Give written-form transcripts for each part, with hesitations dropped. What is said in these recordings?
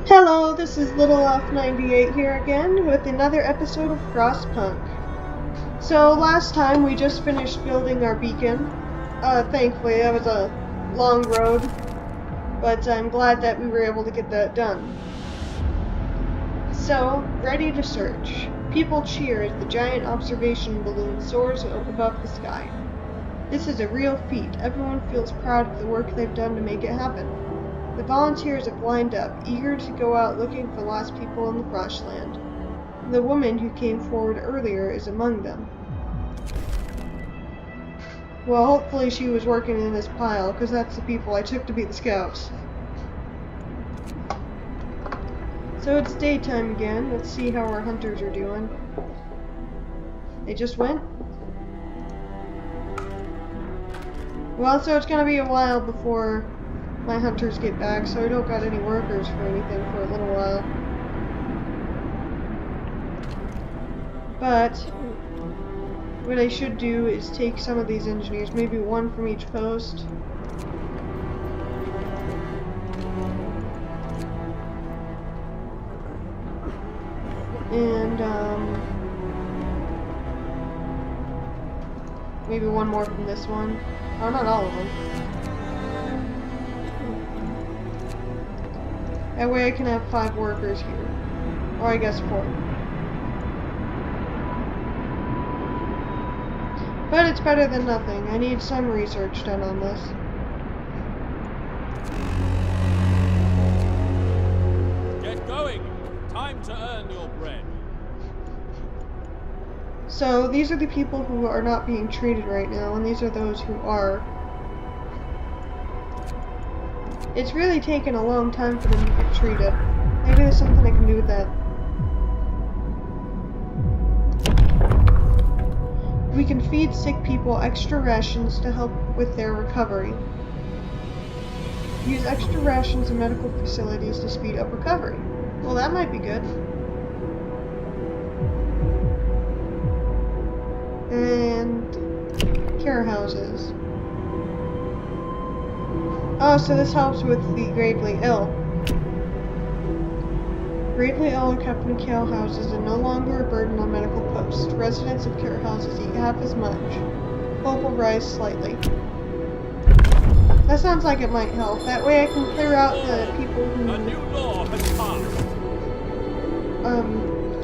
Hello, this is Little Off 98 here again with another episode of Frostpunk. So last time we just finished building our beacon. Thankfully that was a long road, but I'm glad that we were able to get that done. So, ready to search. People cheer as the giant observation balloon soars above the sky. This is a real feat. Everyone feels proud of the work they've done to make it happen. The volunteers have lined up, eager to go out looking for lost people in the Froshland. The woman who came forward earlier is among them. Well, hopefully she was working in this pile, because that's the people I took to be the scouts. So it's daytime again. Let's see how our hunters are doing. They just went? Well, so it's gonna be a while before my hunters get back, so I don't got any workers for anything for a little while. But what I should do is take some of these engineers, maybe one from each post. And maybe one more from this one. Oh, not all of them. That way I can have 5 workers here. Or I guess 4. But it's better than nothing. I need some research done on this. Get going! Time to earn your bread. So these are the people who are not being treated right now, and these are those who are. It's really taken a long time for them to get treated. Maybe there's something I can do with that. We can feed sick people extra rations to help with their recovery. Use extra rations in medical facilities to speed up recovery. Well, that might be good. And care houses. Oh, so this helps with the gravely ill. Gravely ill are kept in care houses and no longer a burden on medical posts. Residents of care houses eat half as much. Hope will rise slightly. That sounds like it might help. That way I can clear out the people who... A new law has passed.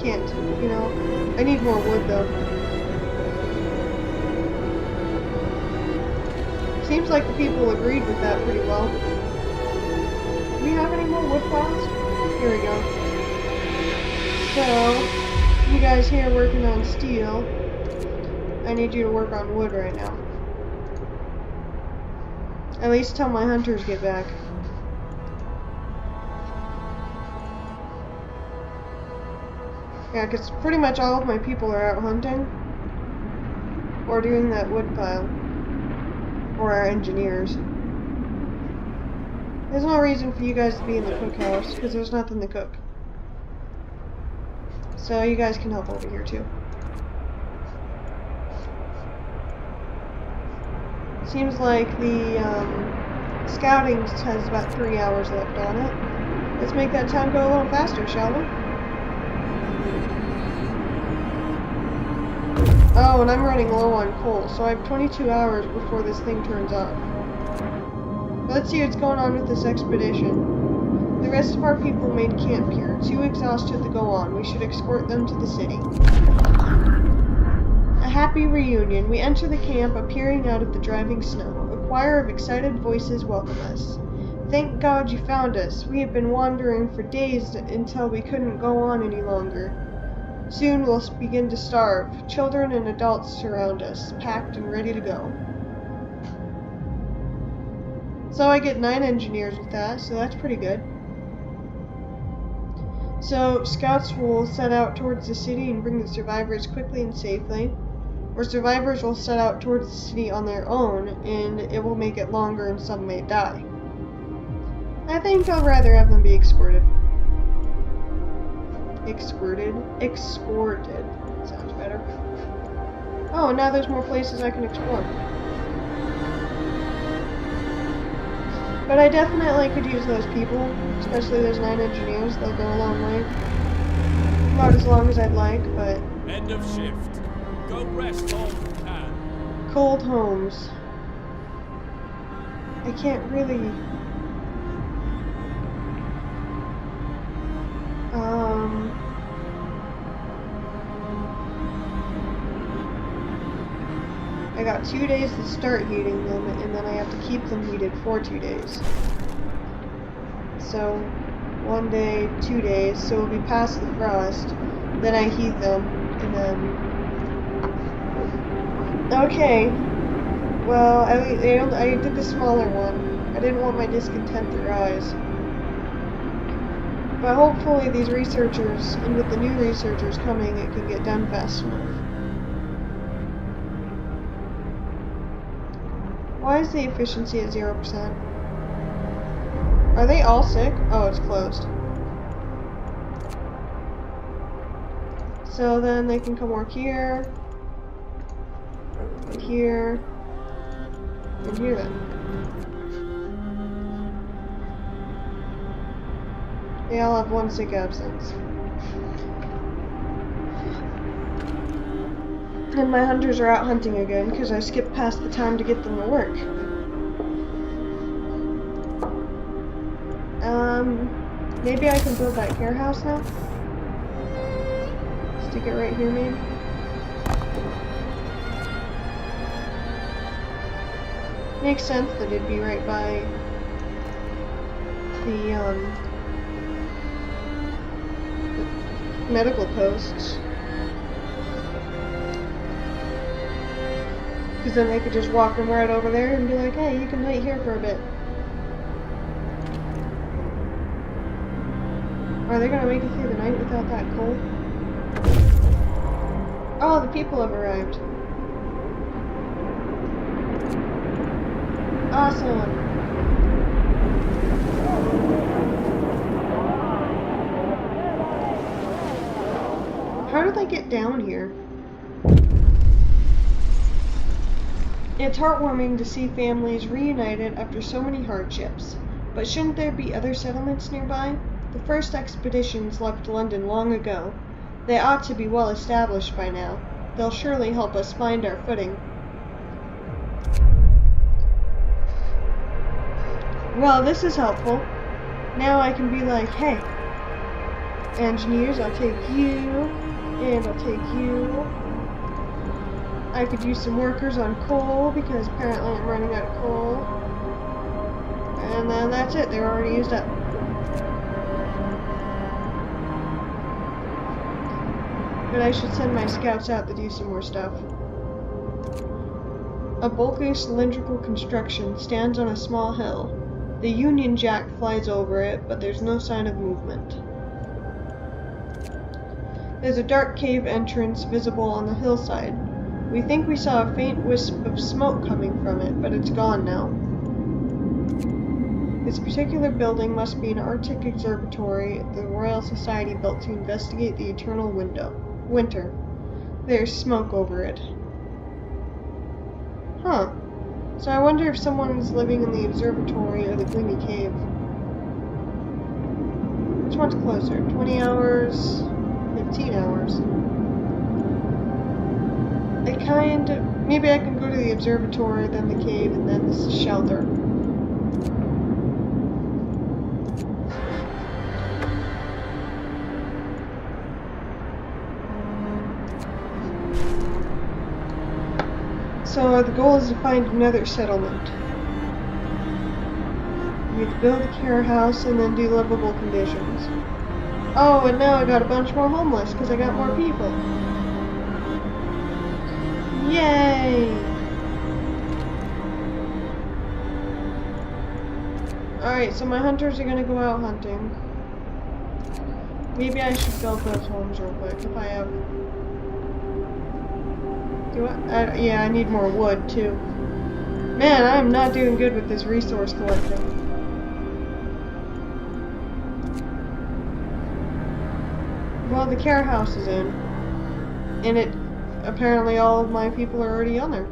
Can't, you know. I need more wood though. Seems like the people agreed with that pretty well. Do we have any more wood piles? Here we go. So, you guys here working on steel, I need you to work on wood right now. At least till my hunters get back. Yeah, because pretty much all of my people are out hunting or doing that wood pile. Or our engineers. There's no reason for you guys to be in the cookhouse, because there's nothing to cook. So you guys can help over here too. Seems like the scouting has about 3 hours left on it. Let's make that time go a little faster, shall we? Oh, and I'm running low on coal, so I have 22 hours before this thing turns off. Let's see what's going on with this expedition. The rest of our people made camp here, too exhausted to go on. We should escort them to the city. A happy reunion. We enter the camp, appearing out of the driving snow. A choir of excited voices welcome us. Thank God you found us. We have been wandering for days until we couldn't go on any longer. Soon we'll begin to starve. Children and adults surround us, packed and ready to go. So I get 9 engineers with that, so that's pretty good. So scouts will set out towards the city and bring the survivors quickly and safely. Or survivors will set out towards the city on their own, and it will make it longer and some may die. I think I'll rather have them be escorted. Exported. Sounds better. Oh, and now there's more places I can explore. But I definitely could use those people, especially those 9 engineers. They'll go a long way. Not as long as I'd like, but... End of shift. Go rest all you can. Cold homes. I can't really... I got 2 days to start heating them, and then I have to keep them heated for 2 days. So, 1 day, 2 days, so it'll be past the frost. Then I heat them, and then... Okay. Well, I did the smaller one. I didn't want my discontent to rise. But hopefully these researchers, and with the new researchers coming, it can get done fast enough. Why is the efficiency at 0%? Are they all sick? Oh, it's closed. So then they can come work here, and here, and here then. They all have 1 sick absence. And my hunters are out hunting again because I skipped past the time to get them to work. Maybe I can build that care house now? Stick it right here, maybe? Makes sense that it'd be right by the medical posts. Because then they could just walk them right over there and be like, hey, you can wait here for a bit. Are they gonna make it through the night without that coal? Oh, the people have arrived. Awesome. How did I get down here? It's heartwarming to see families reunited after so many hardships. But shouldn't there be other settlements nearby? The first expeditions left London long ago. They ought to be well established by now. They'll surely help us find our footing. Well, this is helpful. Now I can be like, hey, engineers, I'll take you, and I'll take you. I could use some workers on coal, because apparently I'm running out of coal. And then that's it, they're already used up. But I should send my scouts out to do some more stuff. A bulky cylindrical construction stands on a small hill. The Union Jack flies over it, but there's no sign of movement. There's a dark cave entrance visible on the hillside. We think we saw a faint wisp of smoke coming from it, but it's gone now. This particular building must be an Arctic observatory the Royal Society built to investigate the eternal winter. There's smoke over it. Huh. So I wonder if someone is living in the observatory or the gloomy cave. Which one's closer? 20 hours? 15 hours? Maybe I can go to the observatory, then the cave, and then this shelter. So the goal is to find another settlement. We have to build a care house and then do livable conditions. Oh, and now I got a bunch more homeless because I got more people. Yay! Alright, so my hunters are gonna go out hunting. Maybe I should build those homes real quick if I have... yeah, I need more wood, too. Man, I am not doing good with this resource collecting. Well, the care house is in. And apparently all of my people are already on there.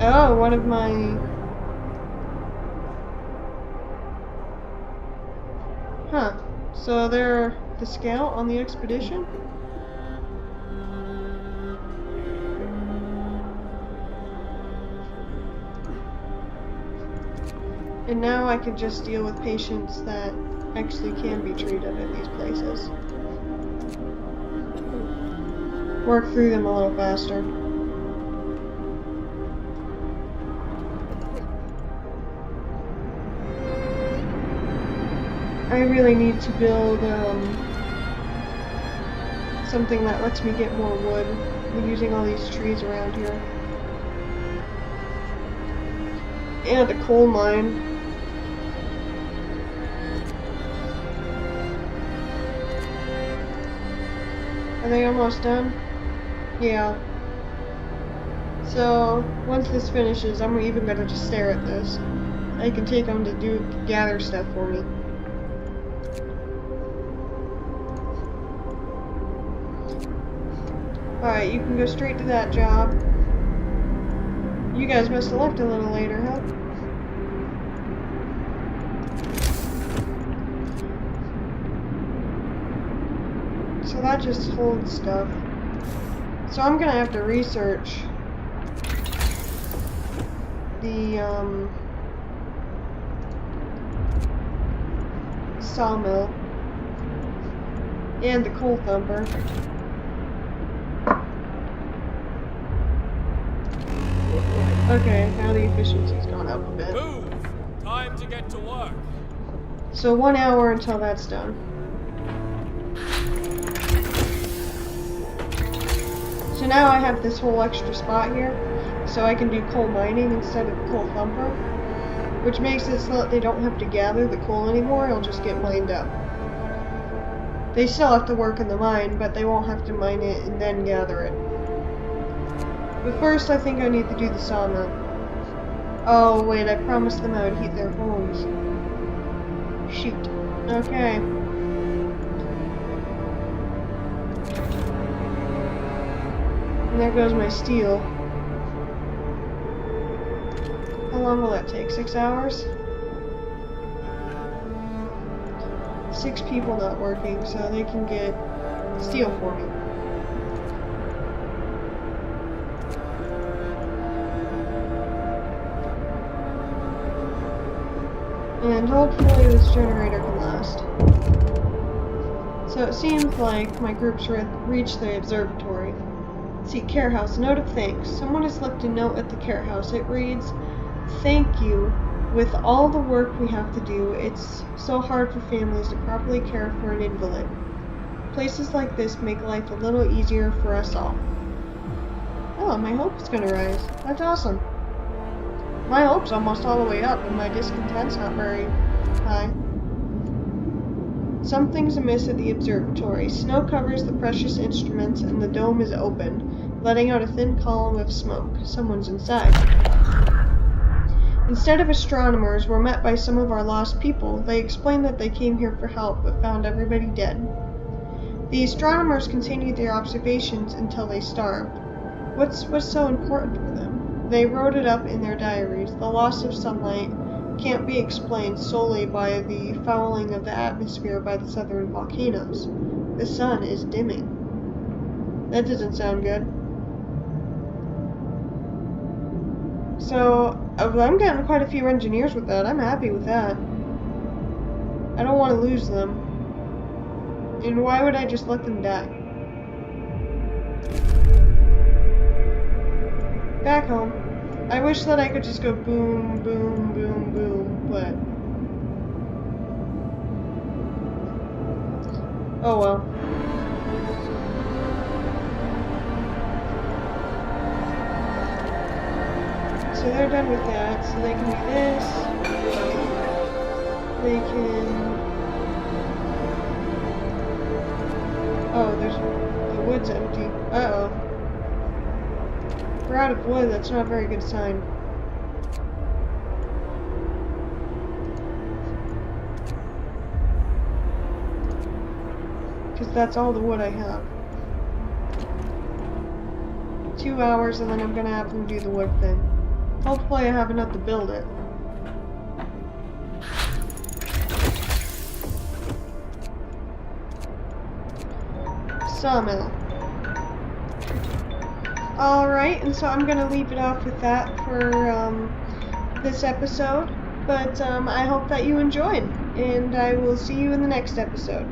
Oh, one of my... Huh. So they're the scout on the expedition? And now I can just deal with patients that actually can be treated in these places. Work through them a little faster. I really need to build something that lets me get more wood using all these trees around here. And a coal mine. Are they almost done? Yeah. So, once this finishes, I'm even gonna just stare at this. I can take them to gather stuff for me. Alright, you can go straight to that job. You guys must have left a little later, huh? So that just holds stuff. So I'm gonna have to research the sawmill and the coal thumper. Okay, now the efficiency's gone up a bit. Move! Time to get to work. So 1 hour until that's done. So now I have this whole extra spot here, so I can do coal mining instead of coal thumper, which makes it so that they don't have to gather the coal anymore, it'll just get mined up. They still have to work in the mine, but they won't have to mine it and then gather it. But first I think I need to do the sawmill. Oh wait, I promised them I would heat their homes. Shoot. Okay. And there goes my steel. How long will that take? 6 hours? 6 people not working, so they can get steel for me. And hopefully this generator can last. So it seems like my group's reached the observatory. See, care house. Note of thanks. Someone has left a note at the care house. It reads, "Thank you. With all the work we have to do, it's so hard for families to properly care for an invalid. Places like this make life a little easier for us all." Oh, my hope's gonna rise. That's awesome. My hope's almost all the way up, and my discontent's not very high. Something's amiss at the observatory. Snow covers the precious instruments, and the dome is open, letting out a thin column of smoke. Someone's inside. Instead of astronomers, we're met by some of our lost people. They explain that they came here for help, but found everybody dead. The astronomers continued their observations until they starved. What's so important for them? They wrote it up in their diaries. The loss of sunlight can't be explained solely by the fouling of the atmosphere by the southern volcanoes. The sun is dimming. That doesn't sound good. So, I'm getting quite a few engineers with that. I'm happy with that. I don't want to lose them. And why would I just let them die? Back home. I wish that I could just go boom, boom, boom, boom, but... oh well. So they're done with that, so they can do this. They can... oh, the wood's empty. Uh-oh. We're out of wood, that's not a very good sign. Because that's all the wood I have. 2 hours and then I'm gonna have them do the wood thing. Hopefully I have enough to build it. Sawmill. Alright, and so I'm gonna leave it off with that for this episode. But I hope that you enjoyed, and I will see you in the next episode.